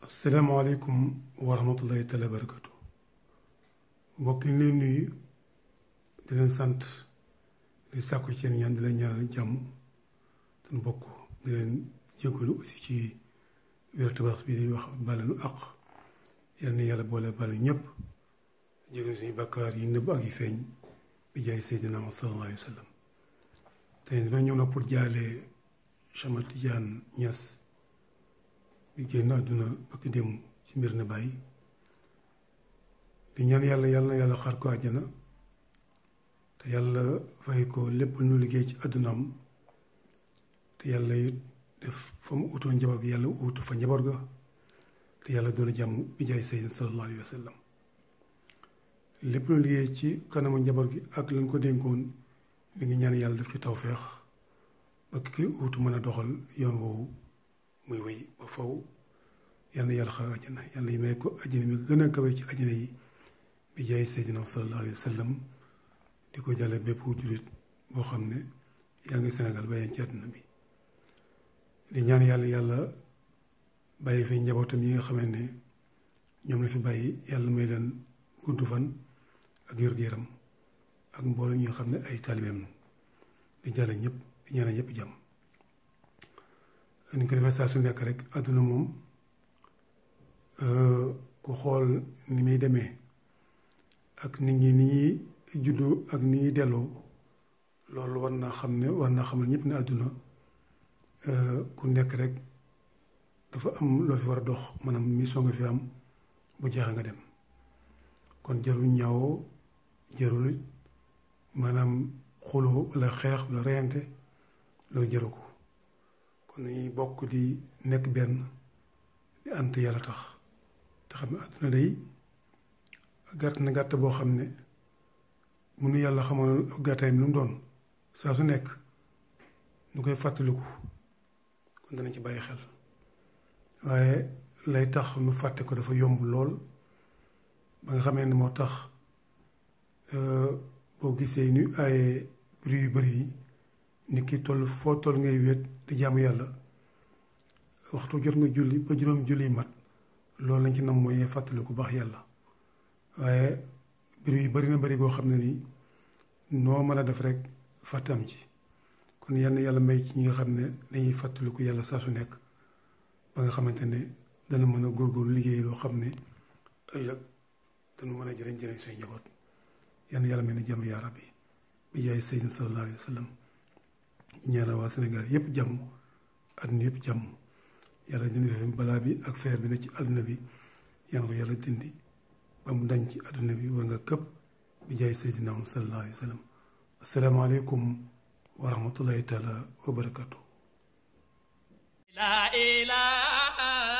asalaamaaleykum wa rahmatullahi taala barakatu mbokk yi leen nuyu di leen sant di sàkku ci yéen ñaan di leen ñaanal jàmm te mbokk di leen jégalu aussi ci wér tabax bi di wax balanu àq yal na yàlla boole balu ñëpp jégalu suñu bàkkaar yi nëbb ak yi feeñ bi jaay Seydina Muhammad sallallahu alayhi wa sallam tey dina ñëw na pour jaale Cheikh Ahmed Tidiane Niass bi génn àdduna bëgg dem ci mbir na bàyyi di ñaan yàlla na yàlla xaar ko àjjana te yàlla fay ko lépp lu liggéey ci àddunaam te yàlla it def fa mu utoon njaboot gi yàlla uutu fa njaboot ga te yàlla doon jàmm bi jaay Seydina sallallahu alayhi wa sallam lépp lu liggéey ci kanamu njaboot gi ak lañ ko dénkoon li ngi ñaan yàlla def ci tawfeex ba ki uutu mën a doxal yoon woowu muy wéy ba faw yal na yàlla xaar àjjana yàlla yi may ko àjjana mi gën a kawe ci àjjana yi bi jaay Seydina sallallahu alayhi wa sallam di ko jàlle bépp jullit boo xam ne yaa ngi Sénégal ba yaa ngi ci àdduna bi di ñaan yàlla bàyyi fi njabootam yi nga xamante ne ñoom la fi bàyyi yàlla may leen gudd fan ak wér-gu-yaram ak mbooloo ñi nga xam ne ay taalibeem di jàlle ñëpp di ñaanal ñëpp jàmm ni ko defee saa su nekk rek àdduna moom ku xool ni muy demee ak nit ñi ni ñuy juddu ak ni ñuy delloo loolu war naa xamal ñëpp ne àdduna ku nekk rek dafa am loo fi war a dox maanaam mission nga fi am bu jeexee nga dem kon jarul ñaawoo jarul maanaam xuloo wala xeex wala reyante loolu jaru ko kon nañuy bokk di nekk benn di ant yàlla tax te xam ne àdduna day gàtt na gàtt boo xam ne mënu yàlla xamoon gàttaay mi lu mu doon saa su nekk nu koy fàttaliku kon danañ ci bàyyi xel waaye lay tax nu fàtte ko dafa yomb lool ba nga xamee ne moo tax boo gisee ñu ay bruit yu bëri yi nit ki toll foo toll ngay wéet di jaamu yàlla waxtu jot nga julli ba juróom julli mat loolu lañ ci nam mooy fàttali ku baax yàlla waaye bruit yu bëri na bëri goo xam ne nii noo mën a def rek fàtte am ci kon yàlla may ci ñi nga xam ne dañuy fàttaliku yàlla saa su nekk ba nga xamante ne dana mën a góorgóorlu liggéey loo xam ne ëllëg dañu mën a jëriñ say njaboot yàlla may na jàmm yaa rabbi bi jaay Seydina sallallahu alayhi wa sallam ñaanal waa Sénégal yëpp jàmm àdduna yëpp jàmm yàlla dindi fi balaa bi ak feer bi ne ci àdduna bi yàlla ko yàlla dindi ba mu dañ ci àdduna bi war nga këpp bi jaay Seydina sallallahu alayhi wa sallam asalaamaaleykum wa rahmatullahi taala wa barakatuh. La ilaha